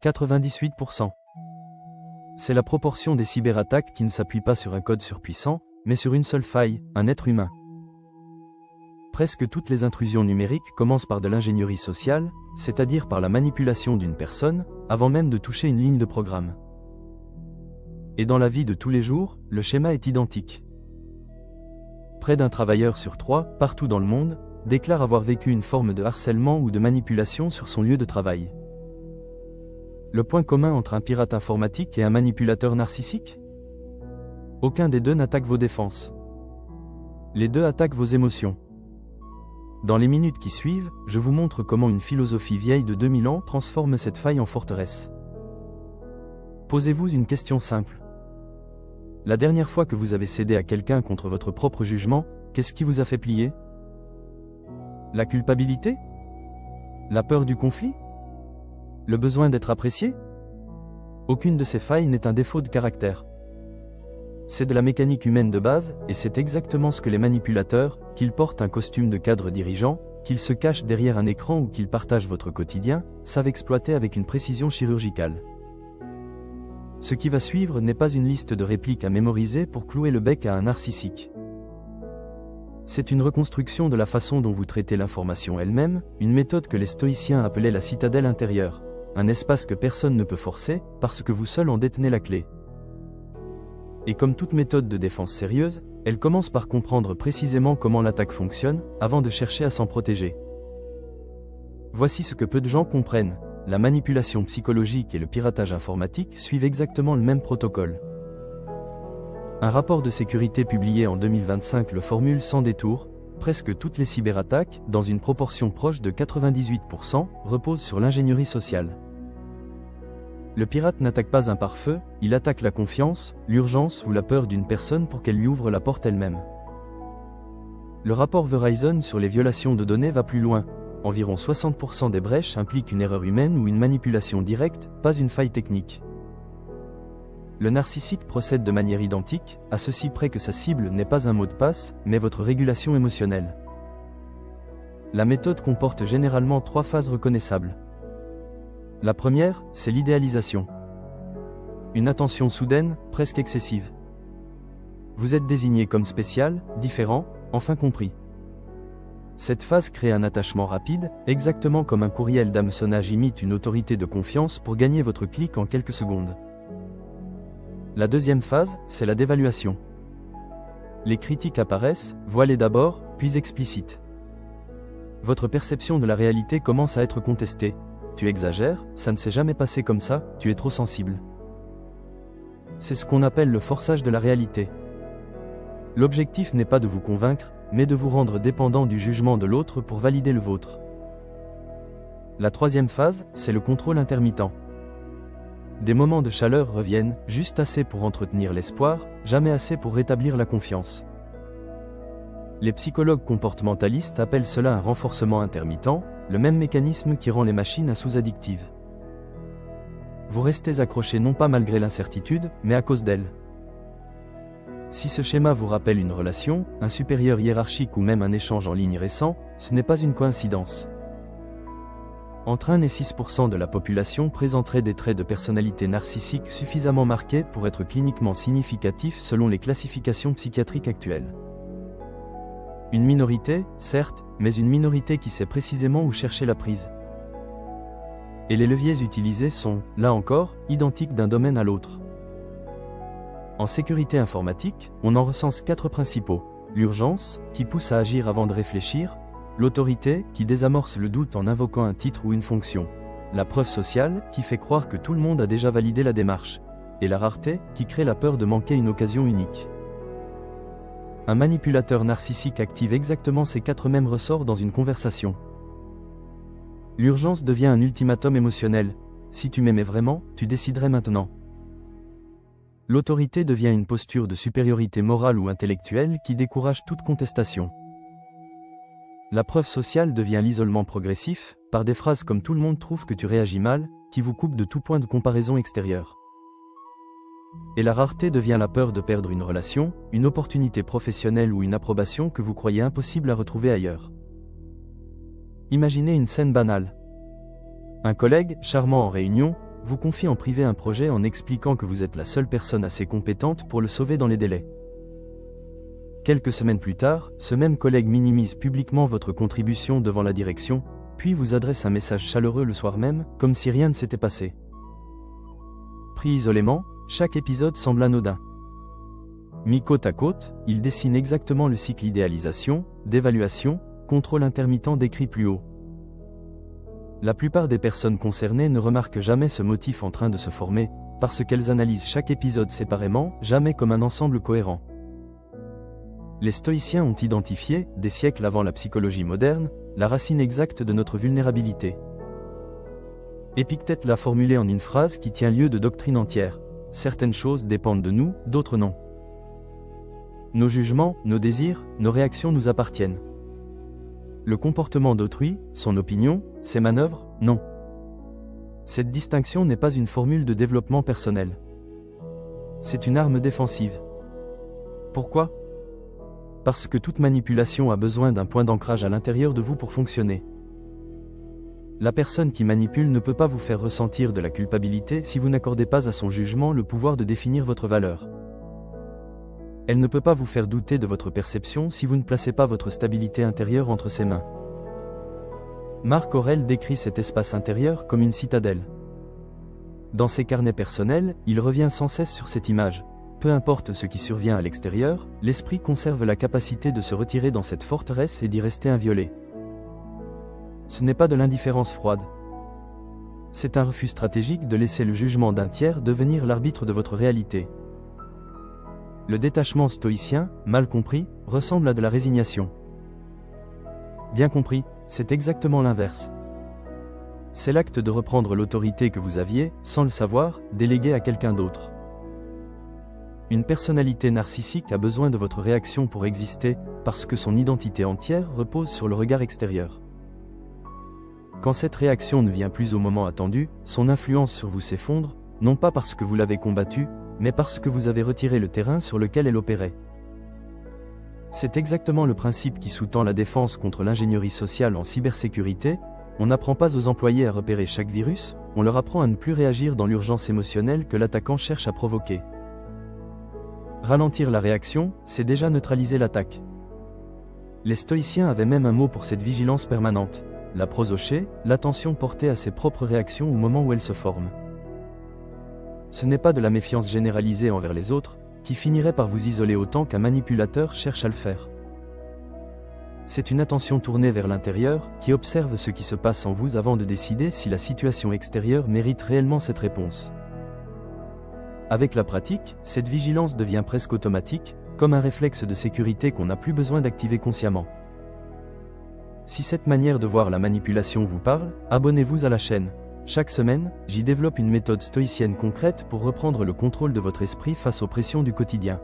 98%. C'est la proportion des cyberattaques qui ne s'appuient pas sur un code surpuissant, mais sur une seule faille, un être humain. Presque toutes les intrusions numériques commencent par de l'ingénierie sociale, c'est-à-dire par la manipulation d'une personne, avant même de toucher une ligne de programme. Et dans la vie de tous les jours, le schéma est identique. Près d'un travailleur sur 3, partout dans le monde, déclare avoir vécu une forme de harcèlement ou de manipulation sur son lieu de travail. Le point commun entre un pirate informatique et un manipulateur narcissique? Aucun des deux n'attaque vos défenses. Les deux attaquent vos émotions. Dans les minutes qui suivent, je vous montre comment une philosophie vieille de 2000 ans transforme cette faille en forteresse. Posez-vous une question simple. La dernière fois que vous avez cédé à quelqu'un contre votre propre jugement, qu'est-ce qui vous a fait plier? La culpabilité? La peur du conflit? Le besoin d'être apprécié? Aucune de ces failles n'est un défaut de caractère. C'est de la mécanique humaine de base, et c'est exactement ce que les manipulateurs, qu'ils portent un costume de cadre dirigeant, qu'ils se cachent derrière un écran ou qu'ils partagent votre quotidien, savent exploiter avec une précision chirurgicale. Ce qui va suivre n'est pas une liste de répliques à mémoriser pour clouer le bec à un narcissique. C'est une reconstruction de la façon dont vous traitez l'information elle-même, une méthode que les stoïciens appelaient la citadelle intérieure, un espace que personne ne peut forcer, parce que vous seul en détenez la clé. Et comme toute méthode de défense sérieuse, elle commence par comprendre précisément comment l'attaque fonctionne, avant de chercher à s'en protéger. Voici ce que peu de gens comprennent, la manipulation psychologique et le piratage informatique suivent exactement le même protocole. Un rapport de sécurité publié en 2025 le formule sans détour, presque toutes les cyberattaques, dans une proportion proche de 98%, reposent sur l'ingénierie sociale. Le pirate n'attaque pas un pare-feu, il attaque la confiance, l'urgence ou la peur d'une personne pour qu'elle lui ouvre la porte elle-même. Le rapport Verizon sur les violations de données va plus loin. Environ 60% des brèches impliquent une erreur humaine ou une manipulation directe, pas une faille technique. Le narcissique procède de manière identique, à ceci près que sa cible n'est pas un mot de passe, mais votre régulation émotionnelle. La méthode comporte généralement 3 phases reconnaissables. La première, c'est l'idéalisation. Une attention soudaine, presque excessive. Vous êtes désigné comme spécial, différent, enfin compris. Cette phase crée un attachement rapide, exactement comme un courriel d'hameçonnage imite une autorité de confiance pour gagner votre clic en quelques secondes. La deuxième phase, c'est la dévaluation. Les critiques apparaissent, voilées d'abord, puis explicites. Votre perception de la réalité commence à être contestée. Tu exagères, ça ne s'est jamais passé comme ça, tu es trop sensible. C'est ce qu'on appelle le forçage de la réalité. L'objectif n'est pas de vous convaincre, mais de vous rendre dépendant du jugement de l'autre pour valider le vôtre. La troisième phase, c'est le contrôle intermittent. Des moments de chaleur reviennent, juste assez pour entretenir l'espoir, jamais assez pour rétablir la confiance. Les psychologues comportementalistes appellent cela un renforcement intermittent, le même mécanisme qui rend les machines à sous-addictives. Vous restez accroché non pas malgré l'incertitude, mais à cause d'elle. Si ce schéma vous rappelle une relation, un supérieur hiérarchique ou même un échange en ligne récent, ce n'est pas une coïncidence. Entre 1 et 6% de la population présenterait des traits de personnalité narcissique suffisamment marqués pour être cliniquement significatifs selon les classifications psychiatriques actuelles. Une minorité, certes, mais une minorité qui sait précisément où chercher la prise. Et les leviers utilisés sont, là encore, identiques d'un domaine à l'autre. En sécurité informatique, on en recense 4 principaux. L'urgence, qui pousse à agir avant de réfléchir. L'autorité, qui désamorce le doute en invoquant un titre ou une fonction. La preuve sociale, qui fait croire que tout le monde a déjà validé la démarche. Et la rareté, qui crée la peur de manquer une occasion unique. Un manipulateur narcissique active exactement ces 4 mêmes ressorts dans une conversation. L'urgence devient un ultimatum émotionnel. Si tu m'aimais vraiment, tu déciderais maintenant. L'autorité devient une posture de supériorité morale ou intellectuelle qui décourage toute contestation. La preuve sociale devient l'isolement progressif, par des phrases comme « tout le monde trouve que tu réagis mal », qui vous coupe de tout point de comparaison extérieur. Et la rareté devient la peur de perdre une relation, une opportunité professionnelle ou une approbation que vous croyez impossible à retrouver ailleurs. Imaginez une scène banale. Un collègue, charmant en réunion, vous confie en privé un projet en expliquant que vous êtes la seule personne assez compétente pour le sauver dans les délais. Quelques semaines plus tard, ce même collègue minimise publiquement votre contribution devant la direction, puis vous adresse un message chaleureux le soir même, comme si rien ne s'était passé. Pris isolément, chaque épisode semble anodin. Mis côte à côte, il dessine exactement le cycle idéalisation, d'évaluation, contrôle intermittent décrit plus haut. La plupart des personnes concernées ne remarquent jamais ce motif en train de se former, parce qu'elles analysent chaque épisode séparément, jamais comme un ensemble cohérent. Les stoïciens ont identifié, des siècles avant la psychologie moderne, la racine exacte de notre vulnérabilité. Épictète l'a formulée en une phrase qui tient lieu de doctrine entière. Certaines choses dépendent de nous, d'autres non. Nos jugements, nos désirs, nos réactions nous appartiennent. Le comportement d'autrui, son opinion, ses manœuvres, non. Cette distinction n'est pas une formule de développement personnel. C'est une arme défensive. Pourquoi ? Parce que toute manipulation a besoin d'un point d'ancrage à l'intérieur de vous pour fonctionner. La personne qui manipule ne peut pas vous faire ressentir de la culpabilité si vous n'accordez pas à son jugement le pouvoir de définir votre valeur. Elle ne peut pas vous faire douter de votre perception si vous ne placez pas votre stabilité intérieure entre ses mains. Marc Aurèle décrit cet espace intérieur comme une citadelle. Dans ses carnets personnels, il revient sans cesse sur cette image. Peu importe ce qui survient à l'extérieur, l'esprit conserve la capacité de se retirer dans cette forteresse et d'y rester inviolé. Ce n'est pas de l'indifférence froide. C'est un refus stratégique de laisser le jugement d'un tiers devenir l'arbitre de votre réalité. Le détachement stoïcien, mal compris, ressemble à de la résignation. Bien compris, c'est exactement l'inverse. C'est l'acte de reprendre l'autorité que vous aviez, sans le savoir, déléguée à quelqu'un d'autre. Une personnalité narcissique a besoin de votre réaction pour exister, parce que son identité entière repose sur le regard extérieur. Quand cette réaction ne vient plus au moment attendu, son influence sur vous s'effondre, non pas parce que vous l'avez combattue, mais parce que vous avez retiré le terrain sur lequel elle opérait. C'est exactement le principe qui sous-tend la défense contre l'ingénierie sociale en cybersécurité. On n'apprend pas aux employés à repérer chaque virus, on leur apprend à ne plus réagir dans l'urgence émotionnelle que l'attaquant cherche à provoquer. Ralentir la réaction, c'est déjà neutraliser l'attaque. Les stoïciens avaient même un mot pour cette vigilance permanente, la prosoché, l'attention portée à ses propres réactions au moment où elles se forment. Ce n'est pas de la méfiance généralisée envers les autres, qui finirait par vous isoler autant qu'un manipulateur cherche à le faire. C'est une attention tournée vers l'intérieur, qui observe ce qui se passe en vous avant de décider si la situation extérieure mérite réellement cette réponse. Avec la pratique, cette vigilance devient presque automatique, comme un réflexe de sécurité qu'on n'a plus besoin d'activer consciemment. Si cette manière de voir la manipulation vous parle, abonnez-vous à la chaîne. Chaque semaine, j'y développe une méthode stoïcienne concrète pour reprendre le contrôle de votre esprit face aux pressions du quotidien.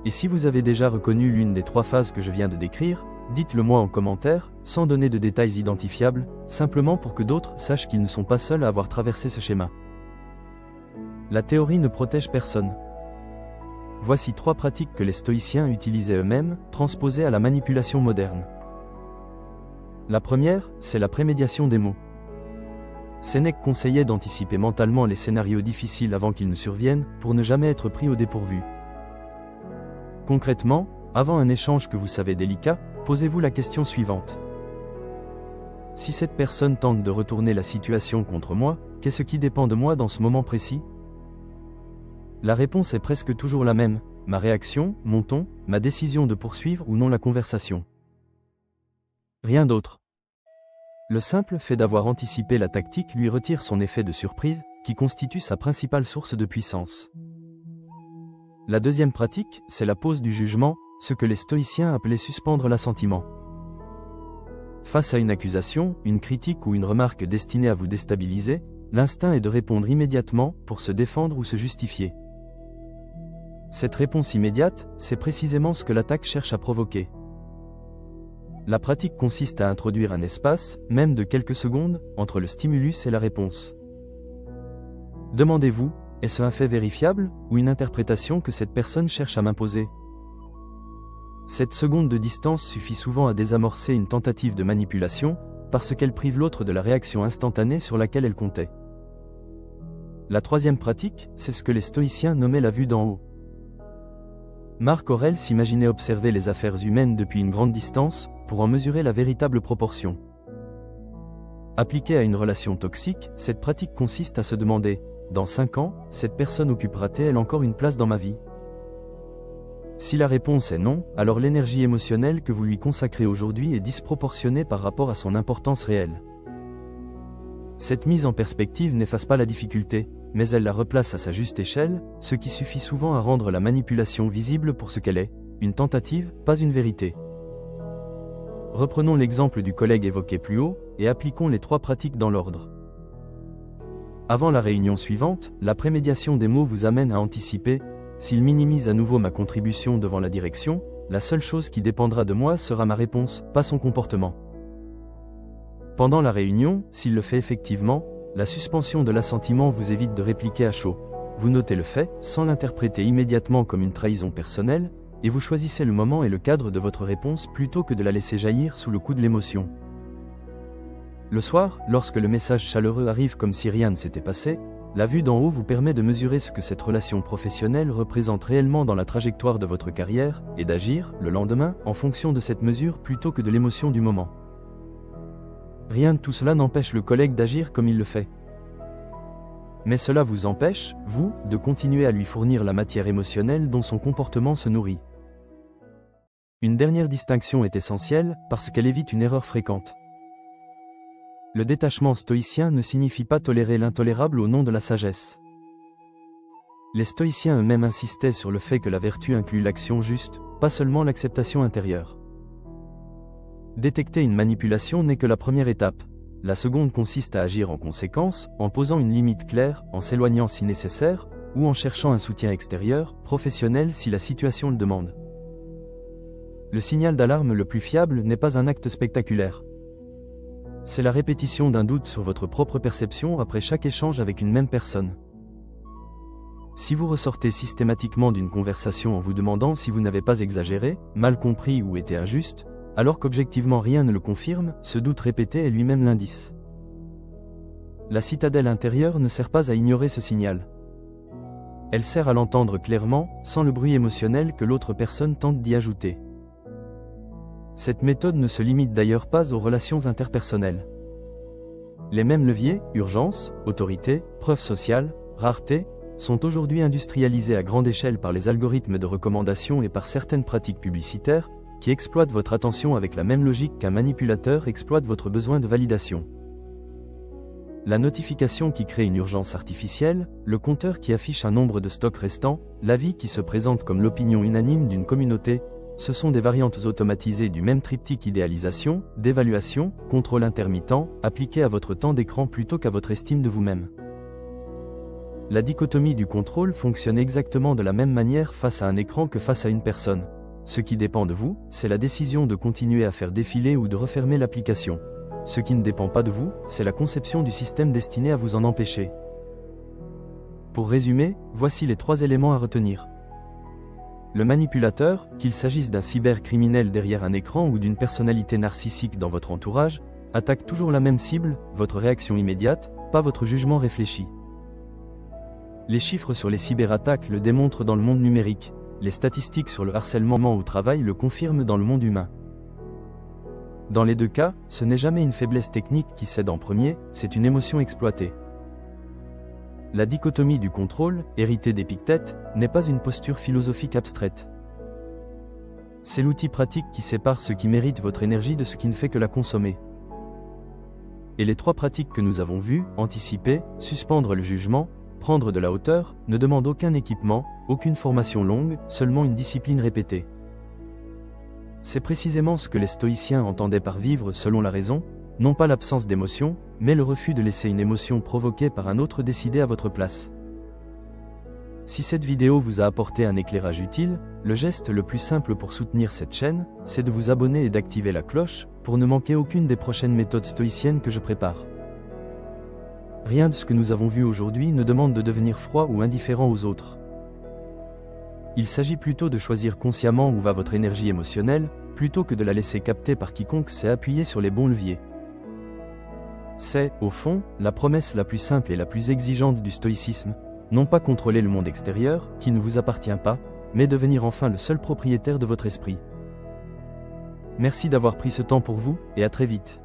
Et si vous avez déjà reconnu l'une des 3 phases que je viens de décrire, dites-le moi en commentaire, sans donner de détails identifiables, simplement pour que d'autres sachent qu'ils ne sont pas seuls à avoir traversé ce schéma. La théorie ne protège personne. Voici 3 pratiques que les stoïciens utilisaient eux-mêmes, transposées à la manipulation moderne. La première, c'est la prémédiation des mots. Sénèque conseillait d'anticiper mentalement les scénarios difficiles avant qu'ils ne surviennent, pour ne jamais être pris au dépourvu. Concrètement, avant un échange que vous savez délicat, posez-vous la question suivante. Si cette personne tente de retourner la situation contre moi, qu'est-ce qui dépend de moi dans ce moment précis ? La réponse est presque toujours la même, ma réaction, mon ton, ma décision de poursuivre ou non la conversation. Rien d'autre. Le simple fait d'avoir anticipé la tactique lui retire son effet de surprise, qui constitue sa principale source de puissance. La deuxième pratique, c'est la pause du jugement, ce que les stoïciens appelaient suspendre l'assentiment. Face à une accusation, une critique ou une remarque destinée à vous déstabiliser, l'instinct est de répondre immédiatement pour se défendre ou se justifier. Cette réponse immédiate, c'est précisément ce que l'attaque cherche à provoquer. La pratique consiste à introduire un espace, même de quelques secondes, entre le stimulus et la réponse. Demandez-vous, est-ce un fait vérifiable, ou une interprétation que cette personne cherche à m'imposer ? Cette seconde de distance suffit souvent à désamorcer une tentative de manipulation, parce qu'elle prive l'autre de la réaction instantanée sur laquelle elle comptait. La troisième pratique, c'est ce que les stoïciens nommaient la vue d'en haut. Marc Aurèle s'imaginait observer les affaires humaines depuis une grande distance, pour en mesurer la véritable proportion. Appliquée à une relation toxique, cette pratique consiste à se demander, dans 5 ans, cette personne occupera-t-elle encore une place dans ma vie ? Si la réponse est non, alors l'énergie émotionnelle que vous lui consacrez aujourd'hui est disproportionnée par rapport à son importance réelle. Cette mise en perspective n'efface pas la difficulté, mais elle la replace à sa juste échelle, ce qui suffit souvent à rendre la manipulation visible pour ce qu'elle est, une tentative, pas une vérité. Reprenons l'exemple du collègue évoqué plus haut, et appliquons les 3 pratiques dans l'ordre. Avant la réunion suivante, la prémédiation des mots vous amène à anticiper, s'il minimise à nouveau ma contribution devant la direction, la seule chose qui dépendra de moi sera ma réponse, pas son comportement. Pendant la réunion, s'il le fait effectivement, la suspension de l'assentiment vous évite de répliquer à chaud. Vous notez le fait, sans l'interpréter immédiatement comme une trahison personnelle, et vous choisissez le moment et le cadre de votre réponse plutôt que de la laisser jaillir sous le coup de l'émotion. Le soir, lorsque le message chaleureux arrive comme si rien ne s'était passé, la vue d'en haut vous permet de mesurer ce que cette relation professionnelle représente réellement dans la trajectoire de votre carrière, et d'agir, le lendemain, en fonction de cette mesure plutôt que de l'émotion du moment. Rien de tout cela n'empêche le collègue d'agir comme il le fait. Mais cela vous empêche, vous, de continuer à lui fournir la matière émotionnelle dont son comportement se nourrit. Une dernière distinction est essentielle, parce qu'elle évite une erreur fréquente. Le détachement stoïcien ne signifie pas tolérer l'intolérable au nom de la sagesse. Les stoïciens eux-mêmes insistaient sur le fait que la vertu inclut l'action juste, pas seulement l'acceptation intérieure. Détecter une manipulation n'est que la première étape. La seconde consiste à agir en conséquence, en posant une limite claire, en s'éloignant si nécessaire, ou en cherchant un soutien extérieur, professionnel si la situation le demande. Le signal d'alarme le plus fiable n'est pas un acte spectaculaire. C'est la répétition d'un doute sur votre propre perception après chaque échange avec une même personne. Si vous ressortez systématiquement d'une conversation en vous demandant si vous n'avez pas exagéré, mal compris ou été injuste, alors qu'objectivement rien ne le confirme, ce doute répété est lui-même l'indice. La citadelle intérieure ne sert pas à ignorer ce signal. Elle sert à l'entendre clairement, sans le bruit émotionnel que l'autre personne tente d'y ajouter. Cette méthode ne se limite d'ailleurs pas aux relations interpersonnelles. Les mêmes leviers, urgence, autorité, preuve sociale, rareté, sont aujourd'hui industrialisés à grande échelle par les algorithmes de recommandation et par certaines pratiques publicitaires, qui exploitent votre attention avec la même logique qu'un manipulateur exploite votre besoin de validation. La notification qui crée une urgence artificielle, le compteur qui affiche un nombre de stocks restants, l'avis qui se présente comme l'opinion unanime d'une communauté, ce sont des variantes automatisées du même triptyque idéalisation, d'évaluation, contrôle intermittent, appliqué à votre temps d'écran plutôt qu'à votre estime de vous-même. La dichotomie du contrôle fonctionne exactement de la même manière face à un écran que face à une personne. Ce qui dépend de vous, c'est la décision de continuer à faire défiler ou de refermer l'application. Ce qui ne dépend pas de vous, c'est la conception du système destiné à vous en empêcher. Pour résumer, voici les 3 éléments à retenir. Le manipulateur, qu'il s'agisse d'un cybercriminel derrière un écran ou d'une personnalité narcissique dans votre entourage, attaque toujours la même cible, votre réaction immédiate, pas votre jugement réfléchi. Les chiffres sur les cyberattaques le démontrent dans le monde numérique. Les statistiques sur le harcèlement au travail le confirment dans le monde humain. Dans les 2 cas, ce n'est jamais une faiblesse technique qui cède en premier, c'est une émotion exploitée. La dichotomie du contrôle, héritée d'Épictète, n'est pas une posture philosophique abstraite. C'est l'outil pratique qui sépare ce qui mérite votre énergie de ce qui ne fait que la consommer. Et les 3 pratiques que nous avons vues, anticiper, suspendre le jugement, prendre de la hauteur, ne demandent aucun équipement, aucune formation longue, seulement une discipline répétée. C'est précisément ce que les stoïciens entendaient par vivre selon la raison, non pas l'absence d'émotion, mais le refus de laisser une émotion provoquée par un autre décider à votre place. Si cette vidéo vous a apporté un éclairage utile, le geste le plus simple pour soutenir cette chaîne, c'est de vous abonner et d'activer la cloche, pour ne manquer aucune des prochaines méthodes stoïciennes que je prépare. Rien de ce que nous avons vu aujourd'hui ne demande de devenir froid ou indifférent aux autres. Il s'agit plutôt de choisir consciemment où va votre énergie émotionnelle, plutôt que de la laisser capter par quiconque s'est appuyé sur les bons leviers. C'est, au fond, la promesse la plus simple et la plus exigeante du stoïcisme, non pas contrôler le monde extérieur, qui ne vous appartient pas, mais devenir enfin le seul propriétaire de votre esprit. Merci d'avoir pris ce temps pour vous, et à très vite.